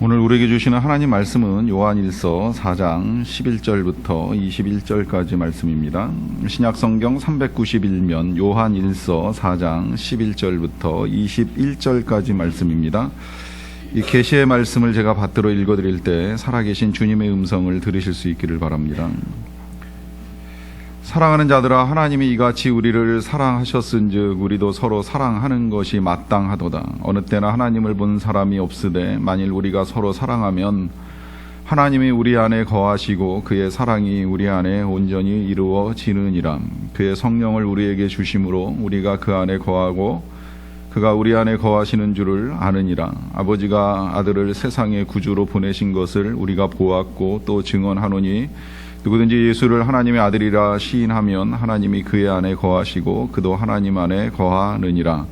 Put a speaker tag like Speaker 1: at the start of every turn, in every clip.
Speaker 1: 오늘 우리에게 주시는 하나님 말씀은 요한일서 4장 11절부터 21절까지 말씀입니다. 신약성경 391면 요한일서 4장 11절부터 21절까지 말씀입니다. 이 계시의 말씀을 제가 받들어 읽어드릴 때 살아계신 주님의 음성을 들으실 수 있기를 바랍니다. 사랑하는 자들아, 하나님이 이같이 우리를 사랑하셨은즉 우리도 서로 사랑하는 것이 마땅하도다. 어느 때나 하나님을 본 사람이 없으되 만일 우리가 서로 사랑하면 하나님이 우리 안에 거하시고 그의 사랑이 우리 안에 온전히 이루어지느니라. 그의 성령을 우리에게 주심으로 우리가 그 안에 거하고 그가 우리 안에 거하시는 줄을 아느니라. 아버지가 아들을 세상의 구주로 보내신 것을 우리가 보았고 또 증언하노니 누구든지 예수를 하나님의 아들이라 시인하면 하나님이 그의 안에 거하시고 그도 하나님 안에 거하느니라.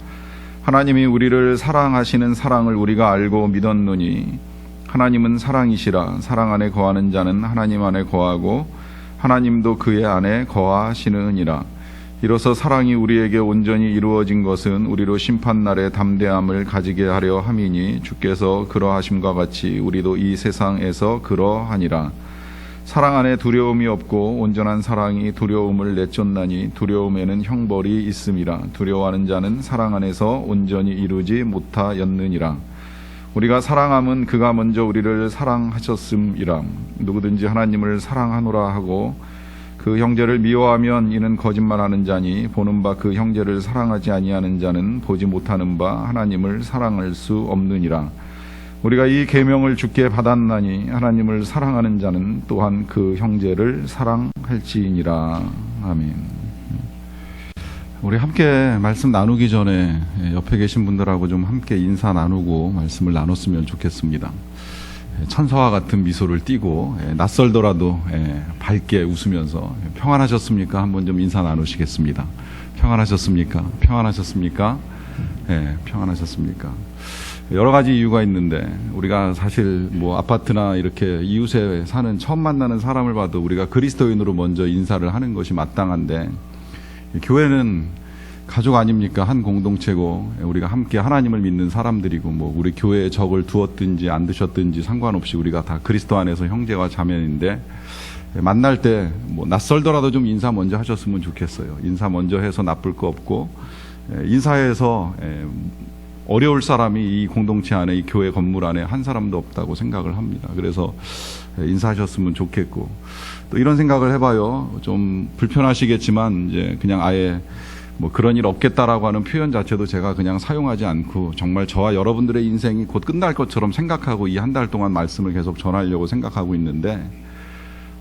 Speaker 1: 하나님이 우리를 사랑하시는 사랑을 우리가 알고 믿었노니 하나님은 사랑이시라. 사랑 안에 거하는 자는 하나님 안에 거하고 하나님도 그의 안에 거하시느니라. 이로써 사랑이 우리에게 온전히 이루어진 것은 우리로 심판날에 담대함을 가지게 하려 함이니 주께서 그러하심과 같이 우리도 이 세상에서 그러하니라. 사랑 안에 두려움이 없고 온전한 사랑이 두려움을 내쫓나니 두려움에는 형벌이 있음이라. 두려워하는 자는 사랑 안에서 온전히 이루지 못하였느니라. 우리가 사랑함은 그가 먼저 우리를 사랑하셨음이라. 누구든지 하나님을 사랑하노라 하고 그 형제를 미워하면 이는 거짓말하는 자니 보는 바 그 형제를 사랑하지 아니하는 자는 보지 못하는 바 하나님을 사랑할 수 없느니라. 우리가 이 계명을 주께 받았나니 하나님을 사랑하는 자는 또한 그 형제를 사랑할지니라. 아멘. 우리 함께 말씀 나누기 전에 옆에 계신 분들하고 좀 함께 인사 나누고 말씀을 나눴으면 좋겠습니다. 천사와 같은 미소를 띠고 낯설더라도 밝게 웃으면서 평안하셨습니까? 한번 좀 인사 나누시겠습니다. 평안하셨습니까? 평안하셨습니까? 평안하셨습니까? 여러 가지 이유가 있는데 우리가 사실 뭐 아파트나 이렇게 이웃에 사는 처음 만나는 사람을 봐도 우리가 그리스도인으로 먼저 인사를 하는 것이 마땅한데 교회는 가족 아닙니까? 한 공동체고 우리가 함께 하나님을 믿는 사람들이고 뭐 우리 교회에 적을 두었든지 안 두셨든지 상관없이 우리가 다 그리스도 안에서 형제와 자매인데 만날 때 뭐 낯설더라도 좀 인사 먼저 하셨으면 좋겠어요. 인사 먼저 해서 나쁠 거 없고 인사해서 어려울 사람이 이 공동체 안에 이 교회 건물 안에 한 사람도 없다고 생각을 합니다. 그래서 인사하셨으면 좋겠고 또 이런 생각을 해봐요. 좀 불편하시겠지만 이제 그냥 아예 뭐 그런 일 없겠다라고 하는 표현 자체도 제가 그냥 사용하지 않고 정말 저와 여러분들의 인생이 곧 끝날 것처럼 생각하고 이 한 달 동안 말씀을 계속 전하려고 생각하고 있는데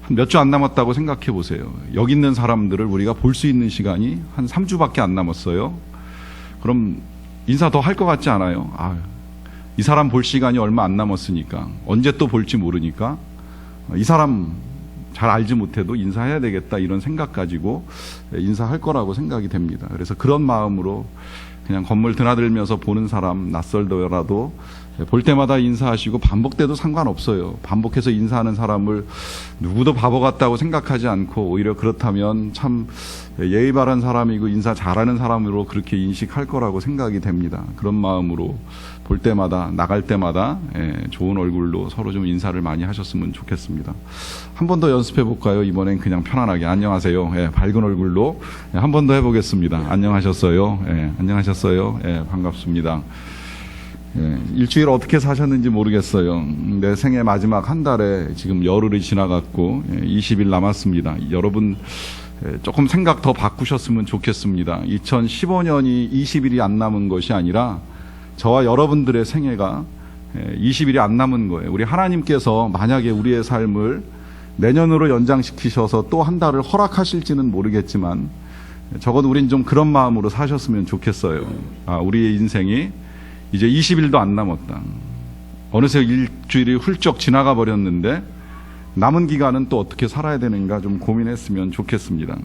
Speaker 1: 한 몇 주 안 남았다고 생각해 보세요. 여기 있는 사람들을 우리가 볼 수 있는 시간이 한 3주밖에 안 남았어요. 그럼 인사 더 할 것 같지 않아요? 이 사람 볼 시간이 얼마 안 남았으니까 언제 또 볼지 모르니까 이 사람 잘 알지 못해도 인사해야 되겠다 이런 생각 가지고 인사할 거라고 생각이 됩니다. 그래서 그런 마음으로 그냥 건물 드나들면서 보는 사람 낯설더라도 볼 때마다 인사하시고 반복돼도 상관없어요. 반복해서 인사하는 사람을 누구도 바보 같다고 생각하지 않고 오히려 그렇다면 참 예의 바른 사람이고 인사 잘하는 사람으로 그렇게 인식할 거라고 생각이 됩니다. 그런 마음으로 볼 때마다 나갈 때마다 좋은 얼굴로 서로 좀 인사를 많이 하셨으면 좋겠습니다. 한 번 더 연습해 볼까요? 이번엔 그냥 편안하게 안녕하세요. 밝은 얼굴로 한 번 더 해보겠습니다. 안녕하셨어요? 안녕하셨어요? 반갑습니다. 일주일 어떻게 사셨는지 모르겠어요. 내 생애 마지막 한 달에 지금 열흘이 지나갔고 20일 남았습니다. 여러분 조금 생각 더 바꾸셨으면 좋겠습니다. 2015년이 20일이 안 남은 것이 아니라 저와 여러분들의 생애가 20일이 안 남은 거예요. 우리 하나님께서 만약에 우리의 삶을 내년으로 연장시키셔서 또 한 달을 허락하실지는 모르겠지만 적어도 우린 좀 그런 마음으로 사셨으면 좋겠어요. 우리의 인생이 이제 20일도 안 남았다. 어느새 일주일이 훌쩍 지나가 버렸는데 남은 기간은 또 어떻게 살아야 되는가 좀 고민했으면 좋겠습니다.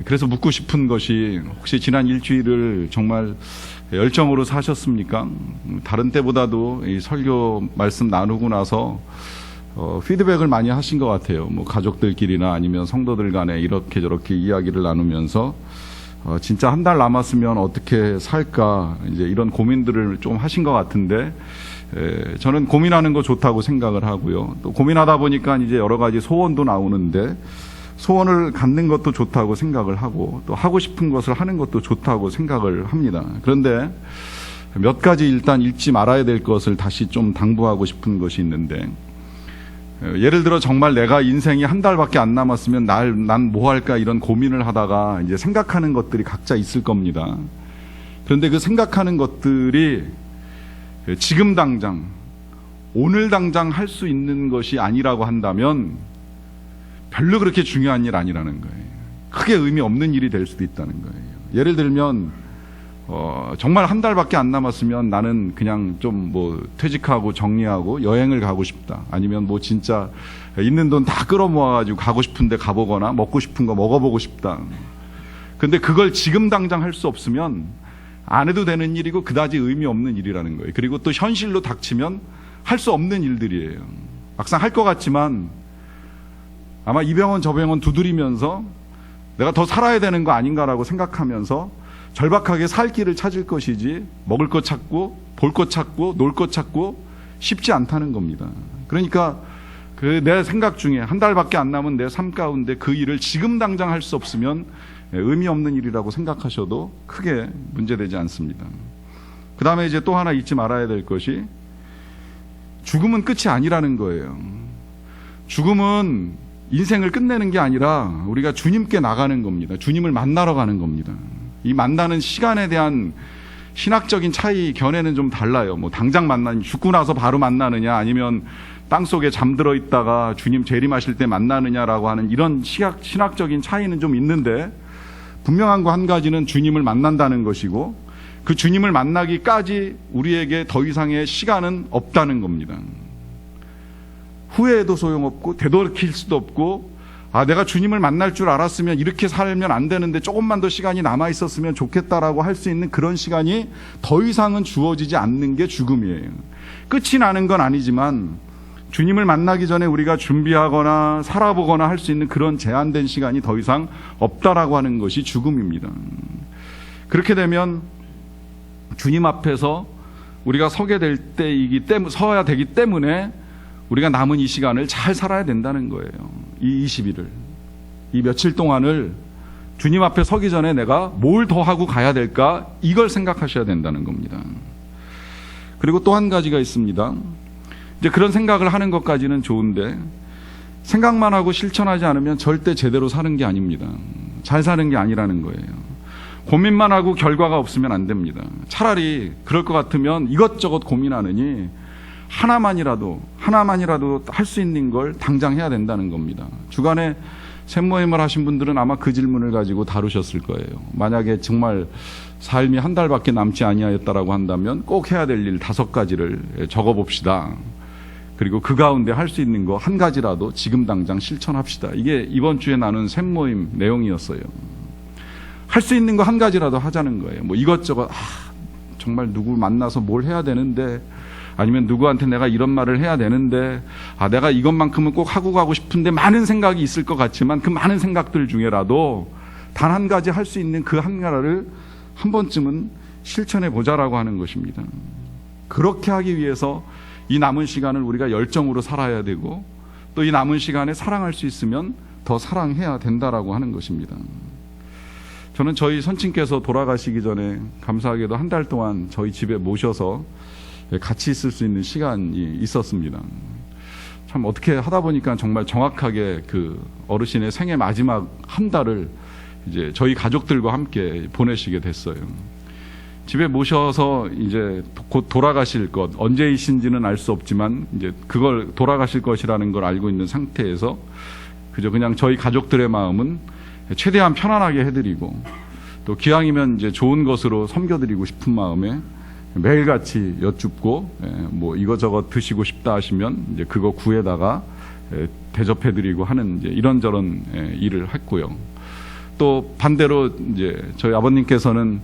Speaker 1: 그래서 묻고 싶은 것이 혹시 지난 일주일을 정말 열정으로 사셨습니까? 다른 때보다도 이 설교 말씀 나누고 나서 피드백을 많이 하신 것 같아요. 뭐 가족들끼리나 아니면 성도들 간에 이렇게 저렇게 이야기를 나누면서 진짜 한 달 남았으면 어떻게 살까 이제 이런 고민들을 좀 하신 것 같은데 저는 고민하는 거 좋다고 생각을 하고요. 또 고민하다 보니까 이제 여러 가지 소원도 나오는데 소원을 갖는 것도 좋다고 생각을 하고 또 하고 싶은 것을 하는 것도 좋다고 생각을 합니다. 그런데 몇 가지 일단 잊지 말아야 될 것을 다시 좀 당부하고 싶은 것이 있는데 예를 들어 정말 내가 인생이 한 달밖에 안 남았으면 난 뭐 할까 이런 고민을 하다가 이제 생각하는 것들이 각자 있을 겁니다. 그런데 그 생각하는 것들이 지금 당장 오늘 당장 할 수 있는 것이 아니라고 한다면 별로 그렇게 중요한 일 아니라는 거예요. 크게 의미 없는 일이 될 수도 있다는 거예요. 예를 들면 정말 한 달밖에 안 남았으면 나는 그냥 좀 뭐 퇴직하고 정리하고 여행을 가고 싶다. 아니면 뭐 진짜 있는 돈 다 끌어모아가지고 가고 싶은데 가보거나 먹고 싶은 거 먹어보고 싶다. 근데 그걸 지금 당장 할 수 없으면 안 해도 되는 일이고 그다지 의미 없는 일이라는 거예요. 그리고 또 현실로 닥치면 할 수 없는 일들이에요. 막상 할 것 같지만 아마 이 병원 저 병원 두드리면서 내가 더 살아야 되는 거 아닌가라고 생각하면서 절박하게 살 길을 찾을 것이지 먹을 것 찾고 볼 것 찾고 놀 것 찾고 쉽지 않다는 겁니다. 그러니까 그 내 생각 중에 한 달밖에 안 남은 내 삶 가운데 그 일을 지금 당장 할 수 없으면 의미 없는 일이라고 생각하셔도 크게 문제되지 않습니다. 그 다음에 이제 또 하나 잊지 말아야 될 것이 죽음은 끝이 아니라는 거예요. 죽음은 인생을 끝내는 게 아니라 우리가 주님께 나가는 겁니다. 주님을 만나러 가는 겁니다. 이 만나는 시간에 대한 신학적인 차이 견해는 좀 달라요. 뭐 당장 죽고 나서 바로 만나느냐 아니면 땅속에 잠들어 있다가 주님 재림하실 때 만나느냐라고 하는 이런 신학적인 차이는 좀 있는데 분명한 거 한 가지는 주님을 만난다는 것이고 그 주님을 만나기까지 우리에게 더 이상의 시간은 없다는 겁니다. 후회해도 소용없고 되돌이킬 수도 없고 내가 주님을 만날 줄 알았으면 이렇게 살면 안 되는데 조금만 더 시간이 남아 있었으면 좋겠다라고 할 수 있는 그런 시간이 더 이상은 주어지지 않는 게 죽음이에요. 끝이 나는 건 아니지만 주님을 만나기 전에 우리가 준비하거나 살아보거나 할 수 있는 그런 제한된 시간이 더 이상 없다라고 하는 것이 죽음입니다. 그렇게 되면 주님 앞에서 우리가 서게 될 때이기 때문에 서야 되기 때문에 우리가 남은 이 시간을 잘 살아야 된다는 거예요. 이 20일을, 이 며칠 동안을 주님 앞에 서기 전에 내가 뭘 더 하고 가야 될까? 이걸 생각하셔야 된다는 겁니다. 그리고 또 한 가지가 있습니다. 이제 그런 생각을 하는 것까지는 좋은데 생각만 하고 실천하지 않으면 절대 제대로 사는 게 아닙니다. 잘 사는 게 아니라는 거예요. 고민만 하고 결과가 없으면 안 됩니다. 차라리 그럴 것 같으면 이것저것 고민하느니 하나만이라도 할 수 있는 걸 당장 해야 된다는 겁니다. 주간에 샘모임을 하신 분들은 아마 그 질문을 가지고 다루셨을 거예요. 만약에 정말 삶이 한 달밖에 남지 아니하였다라고 한다면 꼭 해야 될 일 5가지를 적어봅시다. 그리고 그 가운데 할 수 있는 거 한 가지라도 지금 당장 실천합시다. 이게 이번 주에 나눈 샘모임 내용이었어요. 할 수 있는 거 한 가지라도 하자는 거예요. 뭐 이것저것 정말 누구 만나서 뭘 해야 되는데 아니면 누구한테 내가 이런 말을 해야 되는데 내가 이것만큼은 꼭 하고 가고 싶은데 많은 생각이 있을 것 같지만 그 많은 생각들 중에라도 단 한 가지 할 수 있는 그 하나를 한 번쯤은 실천해 보자라고 하는 것입니다. 그렇게 하기 위해서 이 남은 시간을 우리가 열정으로 살아야 되고 또 이 남은 시간에 사랑할 수 있으면 더 사랑해야 된다라고 하는 것입니다. 저는 저희 선친께서 돌아가시기 전에 감사하게도 한 달 동안 저희 집에 모셔서 같이 있을 수 있는 시간이 있었습니다. 참 어떻게 하다 보니까 정말 정확하게 그 어르신의 생애 마지막 한 달을 이제 저희 가족들과 함께 보내시게 됐어요. 집에 모셔서 이제 곧 돌아가실 것, 언제이신지는 알 수 없지만 이제 그걸 돌아가실 것이라는 걸 알고 있는 상태에서 그냥 저희 가족들의 마음은 최대한 편안하게 해드리고 또 기왕이면 이제 좋은 것으로 섬겨드리고 싶은 마음에 매일같이 여쭙고 뭐 이거저거 드시고 싶다 하시면 이제 그거 구해다가 대접해드리고 하는 이제 이런저런 일을 했고요. 또 반대로 이제 저희 아버님께서는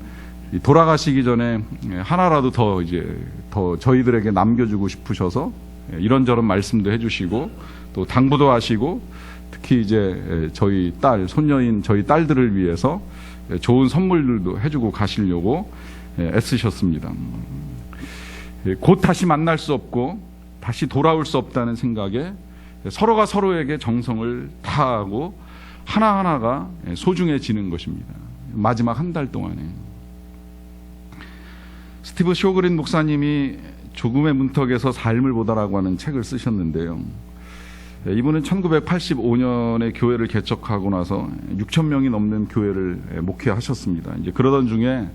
Speaker 1: 돌아가시기 전에 하나라도 더 저희들에게 남겨주고 싶으셔서 이런저런 말씀도 해주시고 또 당부도 하시고 특히 이제 저희 딸 손녀인 저희 딸들을 위해서 좋은 선물들도 해주고 가시려고 애쓰셨습니다. 곧 다시 만날 수 없고 다시 돌아올 수 없다는 생각에 서로가 서로에게 정성을 다하고 하나하나가 소중해지는 것입니다. 마지막 한 달 동안에 스티브 쇼그린 목사님이 죽음의 문턱에서 삶을 보다라고 하는 책을 쓰셨는데요. 이분은 1985년에 교회를 개척하고 나서 6천 명이 넘는 교회를 목회하셨습니다. 이제 그러던 중에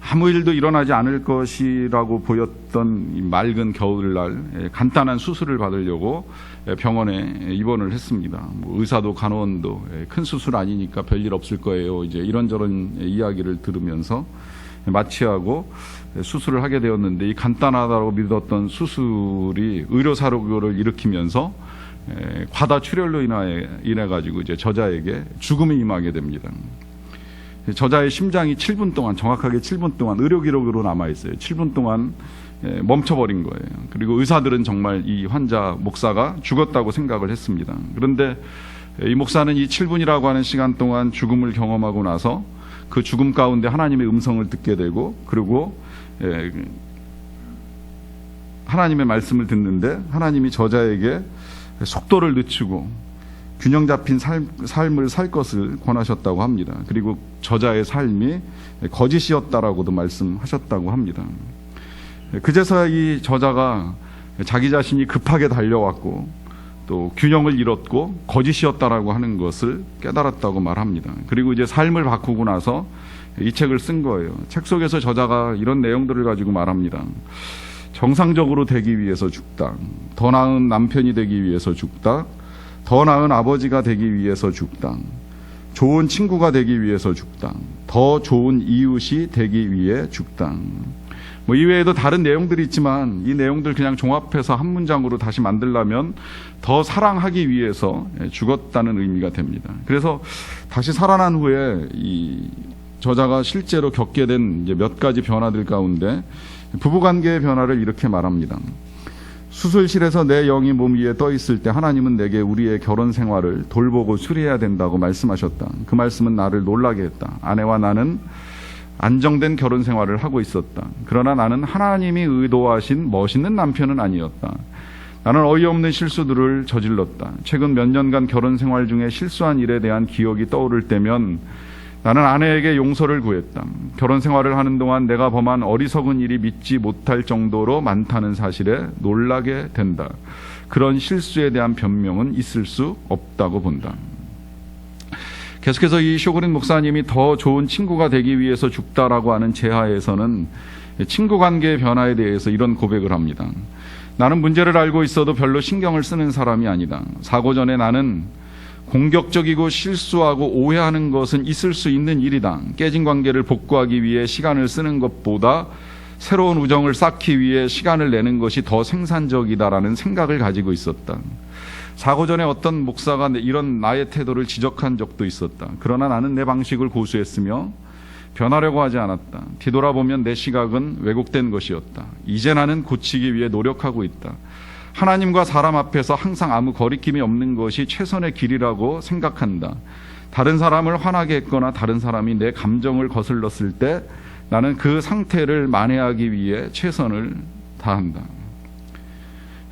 Speaker 1: 아무 일도 일어나지 않을 것이라고 보였던 이 맑은 겨울날 간단한 수술을 받으려고 병원에 입원을 했습니다. 뭐 의사도 간호원도 큰 수술 아니니까 별일 없을 거예요. 이제 이런저런 이야기를 들으면서 마취하고 수술을 하게 되었는데, 이 간단하다고 믿었던 수술이 의료사고를 일으키면서 과다 출혈로 인해 가지고 이제 저자에게 죽음이 임하게 됩니다. 저자의 심장이 7분 동안, 정확하게 7분 동안 의료 기록으로 남아 있어요. 7분 동안 멈춰버린 거예요. 그리고 의사들은 정말 이 환자 목사가 죽었다고 생각을 했습니다. 그런데 이 목사는 이 7분이라고 하는 시간 동안 죽음을 경험하고 나서 그 죽음 가운데 하나님의 음성을 듣게 되고, 그리고 하나님의 말씀을 듣는데 하나님이 저자에게 속도를 늦추고 균형 잡힌 삶을 살 것을 권하셨다고 합니다. 그리고 저자의 삶이 거짓이었다라고도 말씀하셨다고 합니다. 그제서야 이 저자가 자기 자신이 급하게 달려왔고 또 균형을 잃었고 거짓이었다라고 하는 것을 깨달았다고 말합니다. 그리고 이제 삶을 바꾸고 나서 이 책을 쓴 거예요. 책 속에서 저자가 이런 내용들을 가지고 말합니다. 정상적으로 되기 위해서 죽다. 더 나은 남편이 되기 위해서 죽다. 더 나은 아버지가 되기 위해서 죽다. 좋은 친구가 되기 위해서 죽다. 더 좋은 이웃이 되기 위해 죽다. 뭐 이외에도 다른 내용들이 있지만 이 내용들 그냥 종합해서 한 문장으로 다시 만들려면 더 사랑하기 위해서 죽었다는 의미가 됩니다. 그래서 다시 살아난 후에 이 저자가 실제로 겪게 된 이제 몇 가지 변화들 가운데 부부관계의 변화를 이렇게 말합니다. 수술실에서 내 영이 몸 위에 떠 있을 때 하나님은 내게 우리의 결혼 생활을 돌보고 수리해야 된다고 말씀하셨다. 그 말씀은 나를 놀라게 했다. 아내와 나는 안정된 결혼 생활을 하고 있었다. 그러나 나는 하나님이 의도하신 멋있는 남편은 아니었다. 나는 어이없는 실수들을 저질렀다. 최근 몇 년간 결혼 생활 중에 실수한 일에 대한 기억이 떠오를 때면 나는 아내에게 용서를 구했다. 결혼 생활을 하는 동안 내가 범한 어리석은 일이 믿지 못할 정도로 많다는 사실에 놀라게 된다. 그런 실수에 대한 변명은 있을 수 없다고 본다. 계속해서 이 쇼그린 목사님이 더 좋은 친구가 되기 위해서 죽다라고 하는 제하에서는 친구 관계의 변화에 대해서 이런 고백을 합니다. 나는 문제를 알고 있어도 별로 신경을 쓰는 사람이 아니다. 사고 전에 나는 공격적이고 실수하고 오해하는 것은 있을 수 있는 일이다. 깨진 관계를 복구하기 위해 시간을 쓰는 것보다 새로운 우정을 쌓기 위해 시간을 내는 것이 더 생산적이다라는 생각을 가지고 있었다. 사고 전에 어떤 목사가 이런 나의 태도를 지적한 적도 있었다. 그러나 나는 내 방식을 고수했으며 변하려고 하지 않았다. 뒤돌아보면 내 시각은 왜곡된 것이었다. 이제 나는 고치기 위해 노력하고 있다. 하나님과 사람 앞에서 항상 아무 거리낌이 없는 것이 최선의 길이라고 생각한다. 다른 사람을 화나게 했거나 다른 사람이 내 감정을 거슬렀을 때 나는 그 상태를 만회하기 위해 최선을 다한다.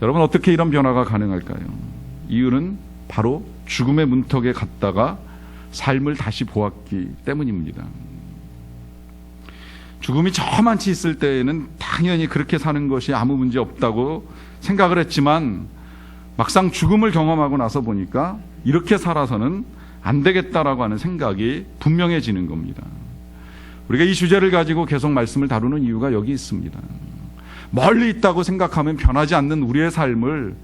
Speaker 1: 여러분, 어떻게 이런 변화가 가능할까요? 이유는 바로 죽음의 문턱에 갔다가 삶을 다시 보았기 때문입니다. 죽음이 저만치 있을 때에는 당연히 그렇게 사는 것이 아무 문제 없다고 생각을 했지만 막상 죽음을 경험하고 나서 보니까 이렇게 살아서는 안 되겠다라고 하는 생각이 분명해지는 겁니다. 우리가 이 주제를 가지고 계속 말씀을 다루는 이유가 여기 있습니다. 멀리 있다고 생각하면 변하지 않는 우리의 삶을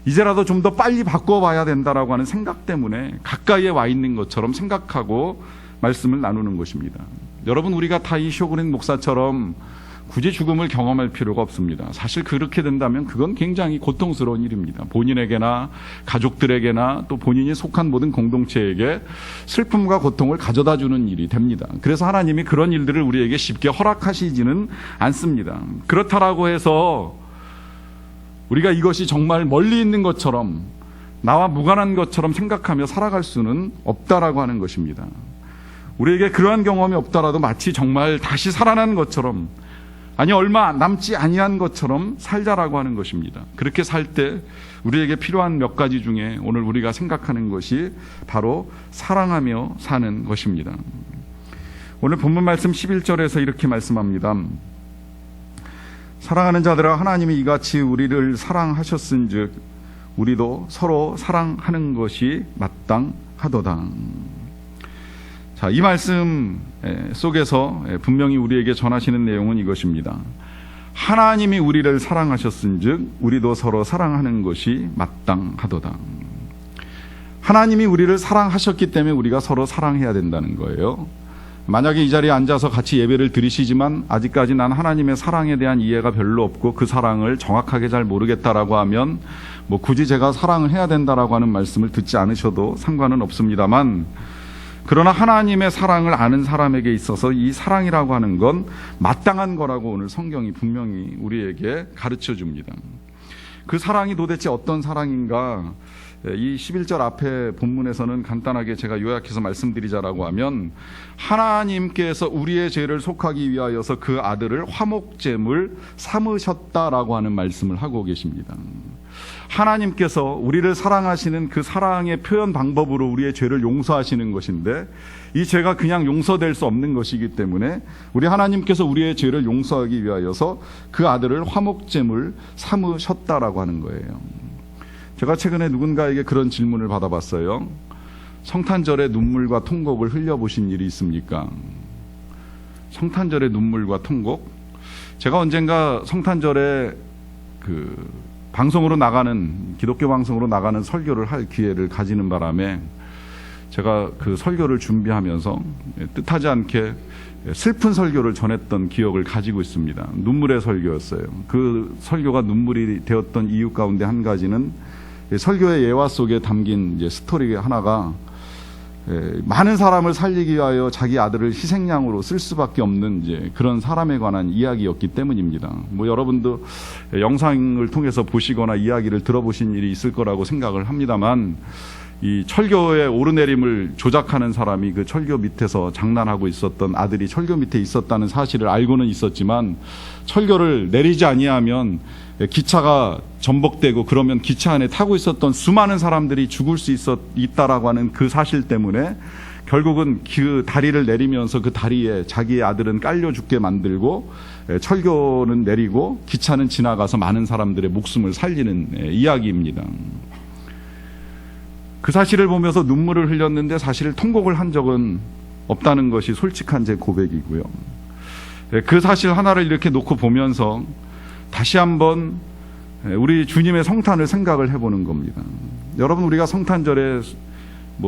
Speaker 1: 이제라도 좀 더 빨리 바꿔봐야 된다라고 하는 생각 때문에 가까이에 와 있는 것처럼 생각하고 말씀을 나누는 것입니다. 여러분, 우리가 다 이 쇼그린 목사처럼 굳이 죽음을 경험할 필요가 없습니다. 사실 그렇게 된다면 그건 굉장히 고통스러운 일입니다. 본인에게나 가족들에게나 또 본인이 속한 모든 공동체에게 슬픔과 고통을 가져다주는 일이 됩니다. 그래서 하나님이 그런 일들을 우리에게 쉽게 허락하시지는 않습니다. 그렇다라고 해서 우리가 이것이 정말 멀리 있는 것처럼 나와 무관한 것처럼 생각하며 살아갈 수는 없다라고 하는 것입니다. 우리에게 그러한 경험이 없더라도 마치 정말 다시 살아난 것처럼, 아니 얼마 남지 아니한 것처럼 살자라고 하는 것입니다. 그렇게 살 때 우리에게 필요한 몇 가지 중에 오늘 우리가 생각하는 것이 바로 사랑하며 사는 것입니다. 오늘 본문 말씀 11절에서 이렇게 말씀합니다. 사랑하는 자들아, 하나님이 이같이 우리를 사랑하셨은즉 우리도 서로 사랑하는 것이 마땅하도다. 자, 이 말씀 속에서 분명히 우리에게 전하시는 내용은 이것입니다. 하나님이 우리를 사랑하셨은즉 우리도 서로 사랑하는 것이 마땅하도다. 하나님이 우리를 사랑하셨기 때문에 우리가 서로 사랑해야 된다는 거예요. 만약에 이 자리에 앉아서 같이 예배를 드리시지만 아직까지 난 하나님의 사랑에 대한 이해가 별로 없고 그 사랑을 정확하게 잘 모르겠다라고 하면 굳이 제가 사랑을 해야 된다라고 하는 말씀을 듣지 않으셔도 상관은 없습니다만, 그러나 하나님의 사랑을 아는 사람에게 있어서 이 사랑이라고 하는 건 마땅한 거라고 오늘 성경이 분명히 우리에게 가르쳐 줍니다. 그 사랑이 도대체 어떤 사랑인가? 이 11절 앞에 본문에서는 간단하게 제가 요약해서 말씀드리자라고 하면, 하나님께서 우리의 죄를 속하기 위하여서 그 아들을 화목제물 삼으셨다라고 하는 말씀을 하고 계십니다. 하나님께서 우리를 사랑하시는 그 사랑의 표현 방법으로 우리의 죄를 용서하시는 것인데, 이 죄가 그냥 용서될 수 없는 것이기 때문에 우리 하나님께서 우리의 죄를 용서하기 위하여서 그 아들을 화목제물 삼으셨다라고 하는 거예요. 제가 최근에 누군가에게 그런 질문을 받아봤어요. 성탄절에 눈물과 통곡을 흘려보신 일이 있습니까? 성탄절에 눈물과 통곡? 제가 언젠가 성탄절에 방송으로 나가는, 기독교 방송으로 나가는 설교를 할 기회를 가지는 바람에 제가 그 설교를 준비하면서 뜻하지 않게 슬픈 설교를 전했던 기억을 가지고 있습니다. 눈물의 설교였어요. 그 설교가 눈물이 되었던 이유 가운데 한 가지는 설교의 예화 속에 담긴 이제 스토리 하나가, 많은 사람을 살리기 위하여 자기 아들을 희생양으로 쓸 수밖에 없는 이제 그런 사람에 관한 이야기였기 때문입니다. 여러분도 영상을 통해서 보시거나 이야기를 들어보신 일이 있을 거라고 생각을 합니다만, 이 철교의 오르내림을 조작하는 사람이 그 철교 밑에서 장난하고 있었던 아들이 철교 밑에 있었다는 사실을 알고는 있었지만, 철교를 내리지 아니하면 기차가 전복되고 그러면 기차 안에 타고 있었던 수많은 사람들이 죽을 수 있다라고 하는 그 사실 때문에 결국은 그 다리를 내리면서 그 다리에 자기의 아들은 깔려 죽게 만들고, 철교는 내리고 기차는 지나가서 많은 사람들의 목숨을 살리는 이야기입니다. 그 사실을 보면서 눈물을 흘렸는데 사실 통곡을 한 적은 없다는 것이 솔직한 제 고백이고요. 그 사실 하나를 이렇게 놓고 보면서 다시 한번 우리 주님의 성탄을 생각을 해보는 겁니다. 여러분, 우리가 성탄절에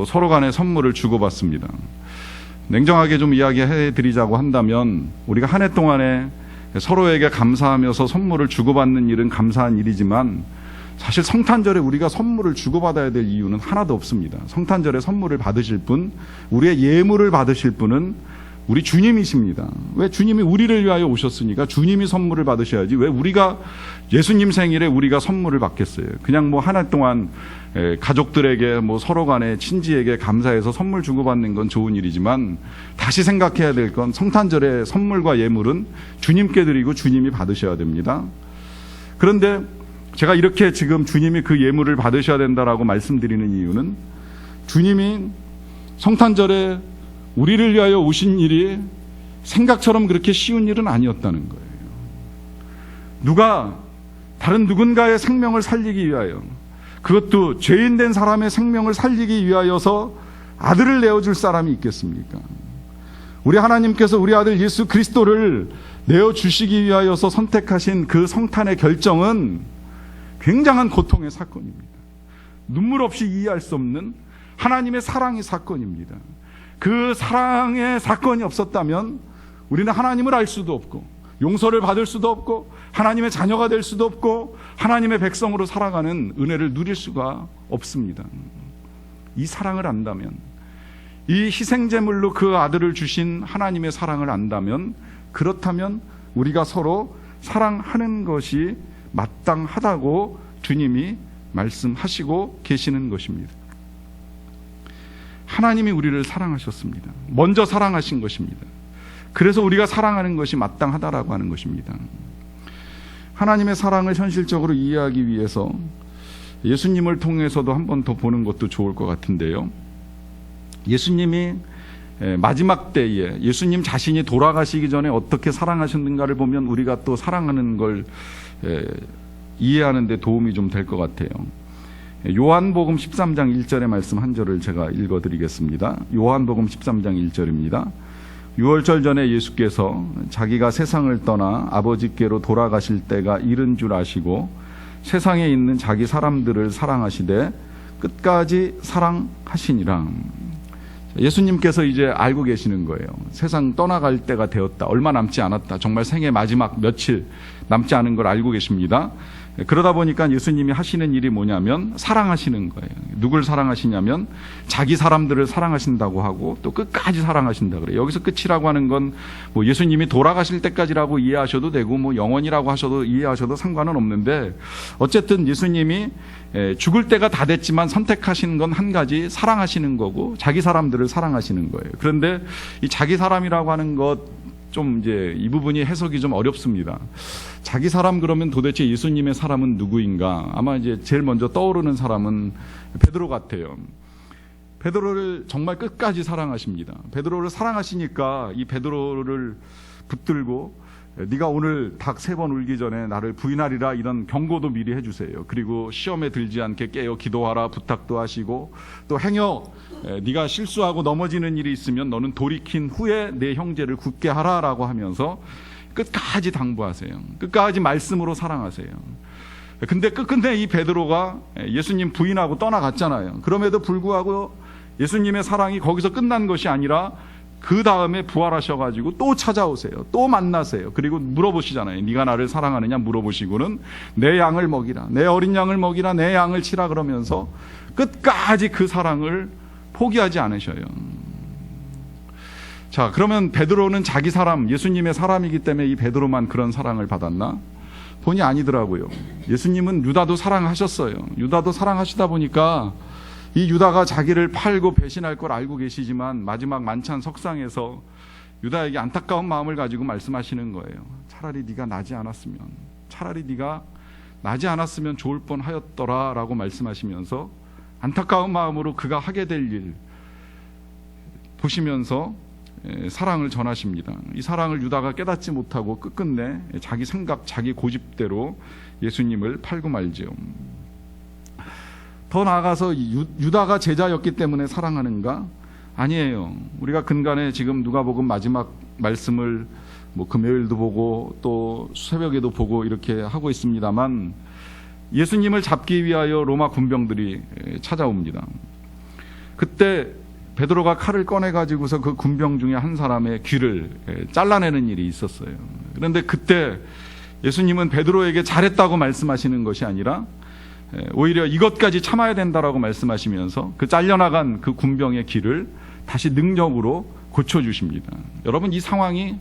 Speaker 1: 서로 간에 선물을 주고받습니다. 냉정하게 좀 이야기해드리자고 한다면, 우리가 한 해 동안에 서로에게 감사하면서 선물을 주고받는 일은 감사한 일이지만, 사실 성탄절에 우리가 선물을 주고받아야 될 이유는 하나도 없습니다. 성탄절에 선물을 받으실 분, 우리의 예물을 받으실 분은 우리 주님이십니다. 왜? 주님이 우리를 위하여 오셨으니까 주님이 선물을 받으셔야지, 왜 우리가 예수님 생일에 우리가 선물을 받겠어요? 그냥 한 해 동안 가족들에게 서로 간에 친지에게 감사해서 선물 주고받는 건 좋은 일이지만, 다시 생각해야 될 건 성탄절에 선물과 예물은 주님께 드리고 주님이 받으셔야 됩니다. 그런데 제가 이렇게 지금 주님이 그 예물을 받으셔야 된다라고 말씀드리는 이유는, 주님이 성탄절에 우리를 위하여 오신 일이 생각처럼 그렇게 쉬운 일은 아니었다는 거예요. 다른 누군가의 생명을 살리기 위하여, 그것도 죄인된 사람의 생명을 살리기 위하여서 아들을 내어줄 사람이 있겠습니까? 우리 하나님께서 우리 아들 예수 그리스도를 내어주시기 위하여서 선택하신 그 성탄의 결정은 굉장한 고통의 사건입니다. 눈물 없이 이해할 수 없는 하나님의 사랑의 사건입니다. 그 사랑의 사건이 없었다면 우리는 하나님을 알 수도 없고, 용서를 받을 수도 없고, 하나님의 자녀가 될 수도 없고, 하나님의 백성으로 살아가는 은혜를 누릴 수가 없습니다. 이 사랑을 안다면, 이 희생제물로 그 아들을 주신 하나님의 사랑을 안다면, 그렇다면 우리가 서로 사랑하는 것이 마땅하다고 주님이 말씀하시고 계시는 것입니다. 하나님이 우리를 사랑하셨습니다. 먼저 사랑하신 것입니다. 그래서 우리가 사랑하는 것이 마땅하다라고 하는 것입니다. 하나님의 사랑을 현실적으로 이해하기 위해서 예수님을 통해서도 한 번 더 보는 것도 좋을 것 같은데요. 예수님이 마지막 때에 예수님 자신이 돌아가시기 전에 어떻게 사랑하셨는가를 보면 우리가 또 사랑하는 걸 이해하는 데 도움이 좀 될 것 같아요. 요한복음 13장 1절의 말씀 한 절을 제가 읽어드리겠습니다. 요한복음 13장 1절입니다. 유월절 전에 예수께서 자기가 세상을 떠나 아버지께로 돌아가실 때가 이른 줄 아시고 세상에 있는 자기 사람들을 사랑하시되 끝까지 사랑하시니라. 예수님께서 이제 알고 계시는 거예요. 세상 떠나갈 때가 되었다. 얼마 남지 않았다. 정말 생애 마지막 며칠 남지 않은 걸 알고 계십니다. 그러다 보니까 예수님이 하시는 일이 뭐냐면 사랑하시는 거예요. 누굴 사랑하시냐면 자기 사람들을 사랑하신다고 하고 또 끝까지 사랑하신다 그래요. 여기서 끝이라고 하는 건 뭐 예수님이 돌아가실 때까지라고 이해하셔도 되고 뭐 영원이라고 하셔도 이해하셔도 상관은 없는데 어쨌든 예수님이 죽을 때가 다 됐지만 선택하신 건 한 가지 사랑하시는 거고 자기 사람들을 사랑하시는 거예요. 그런데 이 자기 사람이라고 하는 것 좀 이제 이 부분이 해석이 좀 어렵습니다. 자기 사람 그러면 도대체 예수님의 사람은 누구인가? 아마 이제 제일 먼저 떠오르는 사람은 베드로 같아요. 베드로를 정말 끝까지 사랑하십니다. 베드로를 사랑하시니까 이 베드로를 붙들고 네가 오늘 닭 3번 울기 전에 나를 부인하리라 이런 경고도 미리 해주세요. 그리고 시험에 들지 않게 깨어 기도하라 부탁도 하시고 또 행여 네가 실수하고 넘어지는 일이 있으면 너는 돌이킨 후에 내 형제를 굳게 하라라고 하면서 끝까지 당부하세요. 끝까지 말씀으로 사랑하세요. 근데 끝끝내 이 베드로가 예수님 부인하고 떠나갔잖아요. 그럼에도 불구하고 예수님의 사랑이 거기서 끝난 것이 아니라 그 다음에 부활하셔가지고 또 찾아오세요. 또 만나세요. 그리고 물어보시잖아요. 네가 나를 사랑하느냐 물어보시고는 내 양을 먹이라. 내 어린 양을 먹이라. 내 양을 치라 그러면서 끝까지 그 사랑을 포기하지 않으셔요. 자, 그러면 베드로는 자기 사람, 예수님의 사람이기 때문에 이 베드로만 그런 사랑을 받았나? 본이 아니더라고요. 예수님은 유다도 사랑하셨어요. 유다도 사랑하시다 보니까 이 유다가 자기를 팔고 배신할 걸 알고 계시지만 마지막 만찬 석상에서 유다에게 안타까운 마음을 가지고 말씀하시는 거예요. 차라리 네가 나지 않았으면 좋을 뻔하였더라 라고 말씀하시면서 안타까운 마음으로 그가 하게 될 일 보시면서 사랑을 전하십니다. 이 사랑을 유다가 깨닫지 못하고 끝끝내 자기 생각, 자기 고집대로 예수님을 팔고 말지요. 더 나아가서 유다가 제자였기 때문에 사랑하는가? 아니에요. 우리가 근간에 지금 누가복음 마지막 말씀을 뭐 금요일도 보고 또 새벽에도 보고 이렇게 하고 있습니다만 예수님을 잡기 위하여 로마 군병들이 찾아옵니다. 그때 베드로가 칼을 꺼내가지고서 그 군병 중에 한 사람의 귀를 잘라내는 일이 있었어요. 그런데 그때 예수님은 베드로에게 잘했다고 말씀하시는 것이 아니라 오히려 이것까지 참아야 된다라고 말씀하시면서 그 잘려나간 그 군병의 귀를 다시 능력으로 고쳐주십니다. 여러분, 이 상황이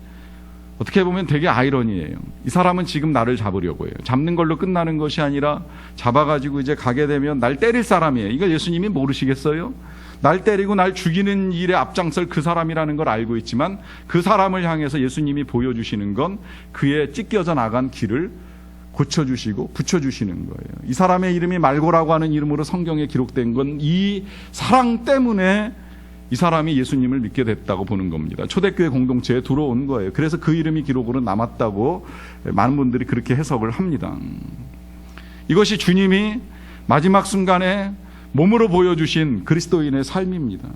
Speaker 1: 어떻게 보면 되게 아이러니예요. 이 사람은 지금 나를 잡으려고 해요. 잡는 걸로 끝나는 것이 아니라 잡아가지고 이제 가게 되면 날 때릴 사람이에요. 이걸 예수님이 모르시겠어요? 날 때리고 날 죽이는 일에 앞장설 그 사람이라는 걸 알고 있지만 그 사람을 향해서 예수님이 보여주시는 건 그의 찢겨져 나간 귀를 고쳐주시고 붙여주시는 거예요. 이 사람의 이름이 말고라고 하는 이름으로 성경에 기록된 건 이 사랑 때문에 이 사람이 예수님을 믿게 됐다고 보는 겁니다. 초대교회 공동체에 들어온 거예요. 그래서 그 이름이 기록으로 남았다고 많은 분들이 그렇게 해석을 합니다. 이것이 주님이 마지막 순간에 몸으로 보여주신 그리스도인의 삶입니다.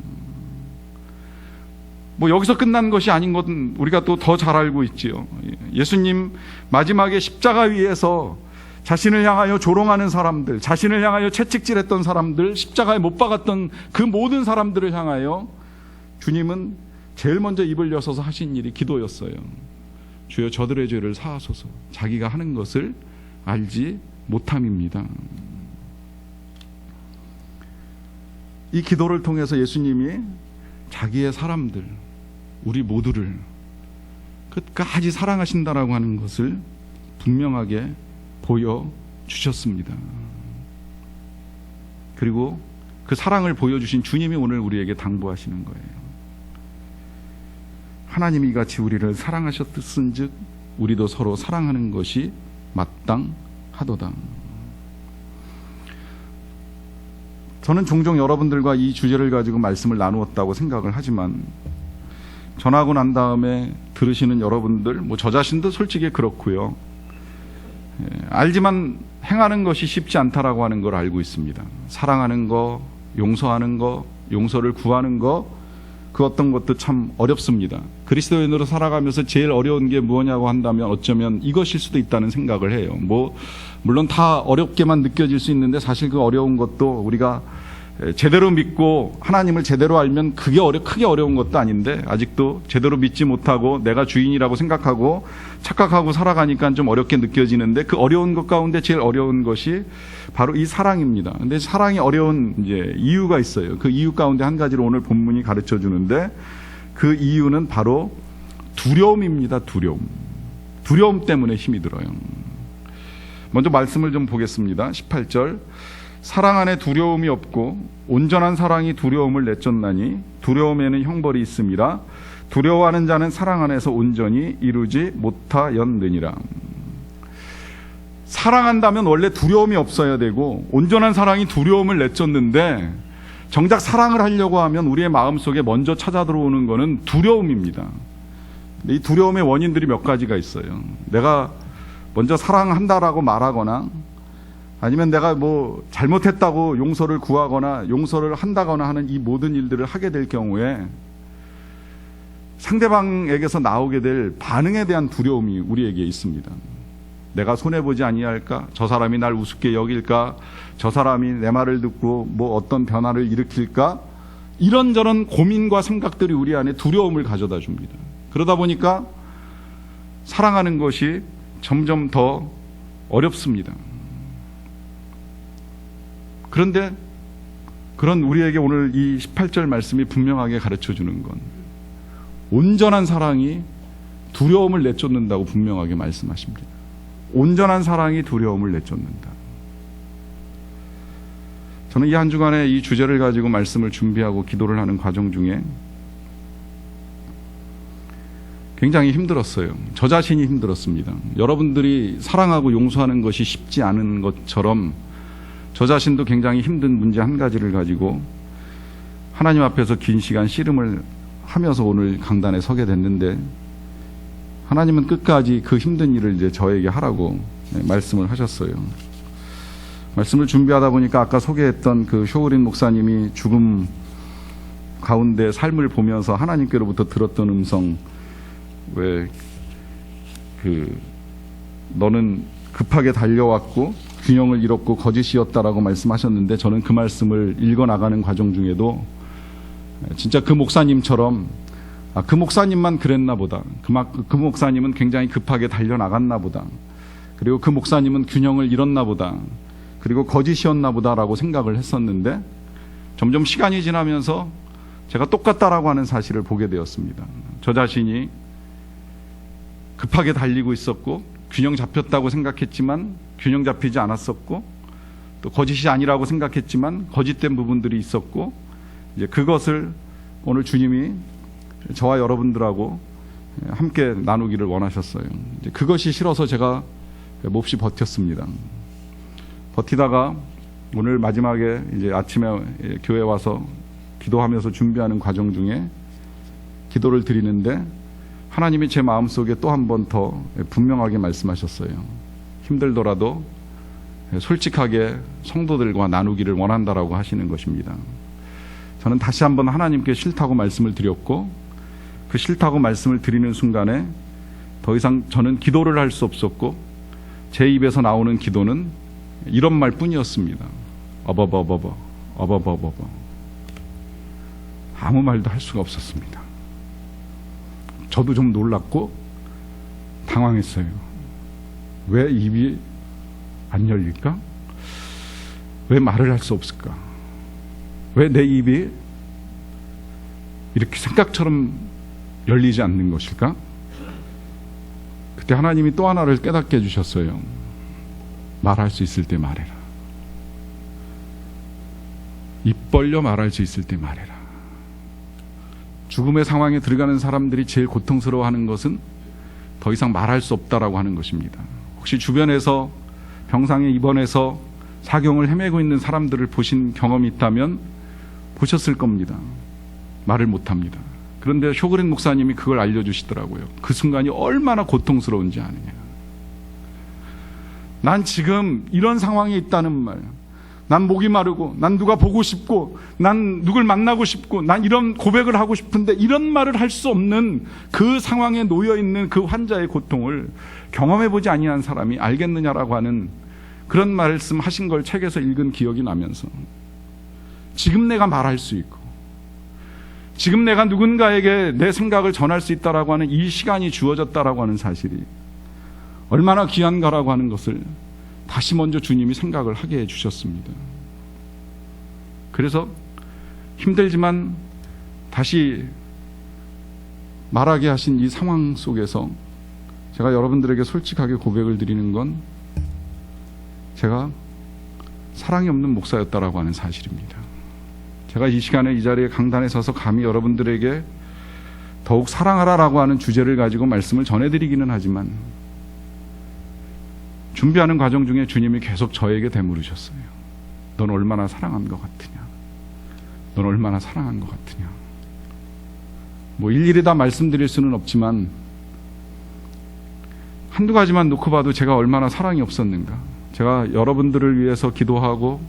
Speaker 1: 뭐 여기서 끝난 것이 아닌 것은 우리가 또 더 잘 알고 있지요. 예수님 마지막에 십자가 위에서 자신을 향하여 조롱하는 사람들, 자신을 향하여 채찍질했던 사람들, 십자가에 못 박았던 그 모든 사람들을 향하여 주님은 제일 먼저 입을 여서서 하신 일이 기도였어요. 주여 저들의 죄를 사하소서. 자기가 하는 것을 알지 못함입니다. 이 기도를 통해서 예수님이 자기의 사람들, 우리 모두를 끝까지 사랑하신다라고 하는 것을 분명하게 보여주셨습니다. 그리고 그 사랑을 보여주신 주님이 오늘 우리에게 당부하시는 거예요. 하나님이 이같이 우리를 사랑하셨은즉 우리도 서로 사랑하는 것이 마땅하도다. 저는 종종 여러분들과 이 주제를 가지고 말씀을 나누었다고 생각을 하지만 전하고 난 다음에 들으시는 여러분들, 저 자신도 솔직히 그렇고요. 알지만 행하는 것이 쉽지 않다라고 하는 걸 알고 있습니다. 사랑하는 거, 용서하는 거, 용서를 구하는 거, 그 어떤 것도 참 어렵습니다. 그리스도인으로 살아가면서 제일 어려운 게 무엇냐고 한다면 어쩌면 이것일 수도 있다는 생각을 해요. 물론 다 어렵게만 느껴질 수 있는데 사실 그 어려운 것도 우리가 제대로 믿고 하나님을 제대로 알면 그게 크게 어려운 것도 아닌데 아직도 제대로 믿지 못하고 내가 주인이라고 생각하고 착각하고 살아가니까 좀 어렵게 느껴지는데 그 어려운 것 가운데 제일 어려운 것이 바로 이 사랑입니다. 근데 사랑이 어려운 이유가 있어요. 그 이유 가운데 한 가지를 오늘 본문이 가르쳐 주는데 그 이유는 바로 두려움입니다. 두려움 때문에 힘이 들어요. 먼저 말씀을 좀 보겠습니다. 18절. 사랑 안에 두려움이 없고 온전한 사랑이 두려움을 내쫓나니 두려움에는 형벌이 있음이라 두려워하는 자는 사랑 안에서 온전히 이루지 못하였느니라. 사랑한다면 원래 두려움이 없어야 되고 온전한 사랑이 두려움을 내쫓는데 정작 사랑을 하려고 하면 우리의 마음속에 먼저 찾아 들어오는 것은 두려움입니다. 이 두려움의 원인들이 몇 가지가 있어요. 내가 먼저 사랑한다라고 말하거나 아니면 내가 잘못했다고 용서를 구하거나 용서를 한다거나 하는 이 모든 일들을 하게 될 경우에 상대방에게서 나오게 될 반응에 대한 두려움이 우리에게 있습니다. 내가 손해보지 아니할까? 저 사람이 날 우습게 여길까? 저 사람이 내 말을 듣고 어떤 변화를 일으킬까? 이런저런 고민과 생각들이 우리 안에 두려움을 가져다 줍니다. 그러다 보니까 사랑하는 것이 점점 더 어렵습니다. 그런데 그런 우리에게 오늘 이 18절 말씀이 분명하게 가르쳐주는 건 온전한 사랑이 두려움을 내쫓는다고 분명하게 말씀하십니다. 온전한 사랑이 두려움을 내쫓는다. 저는 이 한 주간에 이 주제를 가지고 말씀을 준비하고 기도를 하는 과정 중에 굉장히 힘들었어요. 저 자신이 힘들었습니다. 여러분들이 사랑하고 용서하는 것이 쉽지 않은 것처럼 저 자신도 굉장히 힘든 문제 한 가지를 가지고 하나님 앞에서 긴 시간 씨름을 하면서 오늘 강단에 서게 됐는데 하나님은 끝까지 그 힘든 일을 저에게 하라고 말씀을 하셨어요. 말씀을 준비하다 보니까 아까 소개했던 그 쇼우린 목사님이 죽음 가운데 삶을 보면서 하나님께로부터 들었던 음성, 너는 급하게 달려왔고 균형을 잃었고 거짓이었다라고 말씀하셨는데 저는 그 말씀을 읽어나가는 과정 중에도 진짜 그 목사님처럼 그 목사님만 그랬나 보다. 그 목사님은 굉장히 급하게 달려나갔나 보다. 그리고 그 목사님은 균형을 잃었나 보다. 그리고 거짓이었나 보다라고 생각을 했었는데 점점 시간이 지나면서 제가 똑같다라고 하는 사실을 보게 되었습니다. 저 자신이 급하게 달리고 있었고 균형 잡혔다고 생각했지만 균형 잡히지 않았었고 또 거짓이 아니라고 생각했지만 거짓된 부분들이 있었고 이제 그것을 오늘 주님이 저와 여러분들하고 함께 나누기를 원하셨어요. 이제 그것이 싫어서 제가 몹시 버텼습니다. 버티다가 오늘 마지막에 이제 아침에 교회 와서 기도하면서 준비하는 과정 중에 기도를 드리는데 하나님이 제 마음속에 또 한 번 더 분명하게 말씀하셨어요. 힘들더라도 솔직하게 성도들과 나누기를 원한다라고 하시는 것입니다. 저는 다시 한번 하나님께 싫다고 말씀을 드렸고 그 싫다고 말씀을 드리는 순간에 더 이상 저는 기도를 할 수 없었고 제 입에서 나오는 기도는 이런 말뿐이었습니다. 어버버버버 어버버버버. 아무 말도 할 수가 없었습니다. 저도 좀 놀랐고 당황했어요. 왜 입이 안 열릴까? 왜 말을 할 수 없을까? 왜 내 입이 이렇게 생각처럼 열리지 않는 것일까? 그때 하나님이 또 하나를 깨닫게 해주셨어요. 말할 수 있을 때 말해라. 입 벌려 말할 수 있을 때 말해라. 죽음의 상황에 들어가는 사람들이 제일 고통스러워하는 것은 더 이상 말할 수 없다라고 하는 것입니다. 혹시 주변에서 병상에 입원해서 사경을 헤매고 있는 사람들을 보신 경험이 있다면 보셨을 겁니다. 말을 못합니다. 그런데 쇼그렌 목사님이 그걸 알려주시더라고요. 그 순간이 얼마나 고통스러운지 아느냐. 난 지금 이런 상황에 있다는 말, 난 목이 마르고, 난 누가 보고 싶고, 난 누굴 만나고 싶고, 난 이런 고백을 하고 싶은데 이런 말을 할 수 없는 그 상황에 놓여있는 그 환자의 고통을 경험해보지 아니한 사람이 알겠느냐라고 하는 그런 말씀 하신 걸 책에서 읽은 기억이 나면서, 지금 내가 말할 수 있고 지금 내가 누군가에게 내 생각을 전할 수 있다라고 하는 이 시간이 주어졌다라고 하는 사실이 얼마나 귀한가라고 하는 것을 다시 먼저 주님이 생각을 하게 해주셨습니다. 그래서 힘들지만 다시 말하게 하신 이 상황 속에서 제가 여러분들에게 솔직하게 고백을 드리는 건 제가 사랑이 없는 목사였다라고 하는 사실입니다. 제가 이 시간에 이 자리에 강단에 서서 감히 여러분들에게 더욱 사랑하라라고 하는 주제를 가지고 말씀을 전해드리기는 하지만 준비하는 과정 중에 주님이 계속 저에게 되물으셨어요. 넌 얼마나 사랑한 것 같으냐? 넌 얼마나 사랑한 것 같으냐? 뭐 일일이 다 말씀드릴 수는 없지만 한두 가지만 놓고 봐도 제가 얼마나 사랑이 없었는가. 제가 여러분들을 위해서 기도하고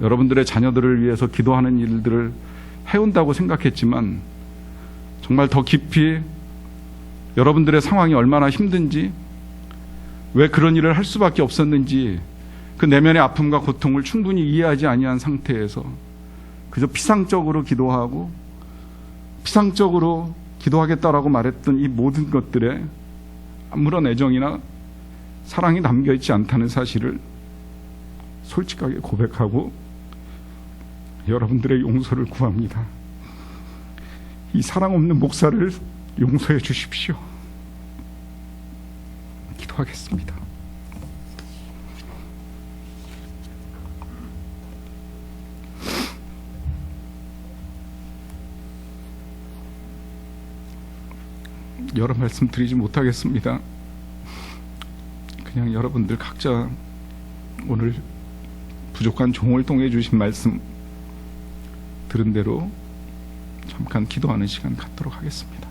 Speaker 1: 여러분들의 자녀들을 위해서 기도하는 일들을 해온다고 생각했지만 정말 더 깊이 여러분들의 상황이 얼마나 힘든지, 왜 그런 일을 할 수밖에 없었는지 그 내면의 아픔과 고통을 충분히 이해하지 아니한 상태에서 그저 피상적으로 기도하고 피상적으로 기도하겠다라고 말했던 이 모든 것들에 아무런 애정이나 사랑이 담겨있지 않다는 사실을 솔직하게 고백하고 여러분들의 용서를 구합니다. 이 사랑 없는 목사를 용서해 주십시오. 기도하겠습니다. 여러 말씀 드리지 못하겠습니다. 그냥 여러분들 각자 오늘 부족한 종을 통해 주신 말씀 들은 대로 잠깐 기도하는 시간 갖도록 하겠습니다.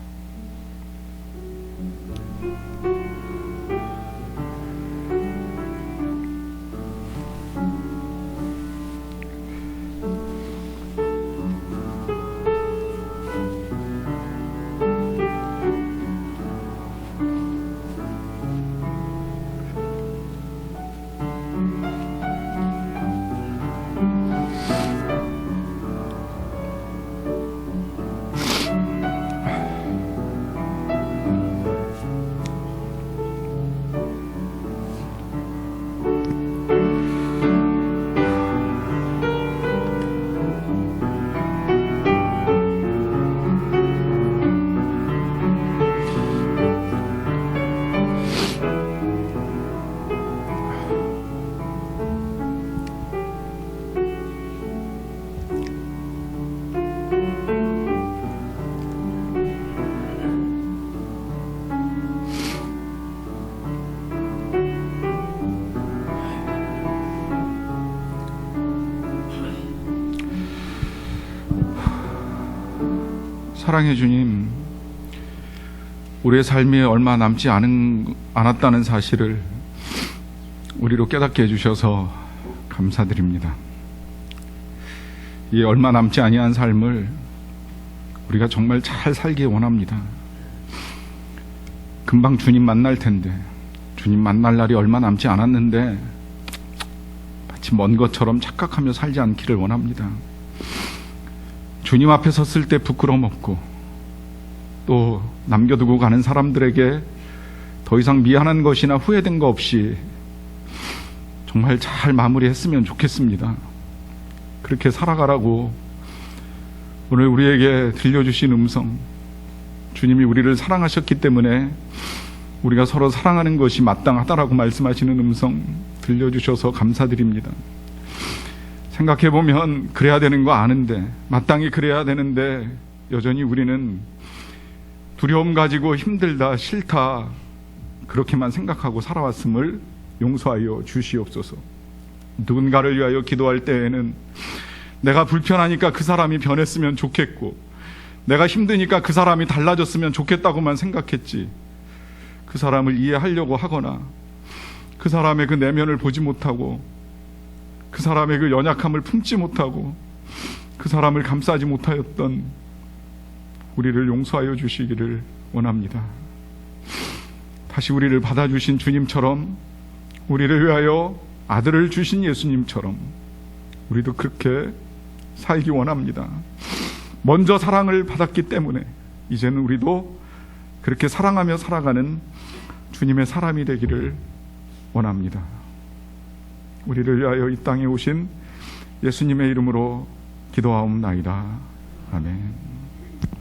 Speaker 1: 사랑해 주님, 우리의 삶이 얼마 남지 않았다는 사실을 우리로 깨닫게 해주셔서 감사드립니다. 이 얼마 남지 아니한 삶을 우리가 정말 잘 살기 원합니다. 금방 주님 만날 텐데, 주님 만날 날이 얼마 남지 않았는데 마치 먼 것처럼 착각하며 살지 않기를 원합니다. 주님 앞에 섰을 때 부끄러움 없고, 또 남겨두고 가는 사람들에게 더 이상 미안한 것이나 후회된 거 없이 정말 잘 마무리했으면 좋겠습니다. 그렇게 살아가라고 오늘 우리에게 들려주신 음성, 주님이 우리를 사랑하셨기 때문에 우리가 서로 사랑하는 것이 마땅하다라고 말씀하시는 음성 들려주셔서 감사드립니다. 생각해보면 그래야 되는 거 아는데, 마땅히 그래야 되는데 여전히 우리는 두려움 가지고 힘들다, 싫다 그렇게만 생각하고 살아왔음을 용서하여 주시옵소서. 누군가를 위하여 기도할 때에는 내가 불편하니까 그 사람이 변했으면 좋겠고, 내가 힘드니까 그 사람이 달라졌으면 좋겠다고만 생각했지, 그 사람을 이해하려고 하거나 그 사람의 그 내면을 보지 못하고 그 사람의 그 연약함을 품지 못하고 그 사람을 감싸지 못하였던 우리를 용서하여 주시기를 원합니다. 다시 우리를 받아주신 주님처럼, 우리를 위하여 아들을 주신 예수님처럼 우리도 그렇게 살기 원합니다. 먼저 사랑을 받았기 때문에 이제는 우리도 그렇게 사랑하며 살아가는 주님의 사람이 되기를 원합니다. 우리를 위하여 이 땅에 오신 예수님의 이름으로 기도하옵나이다. 아멘.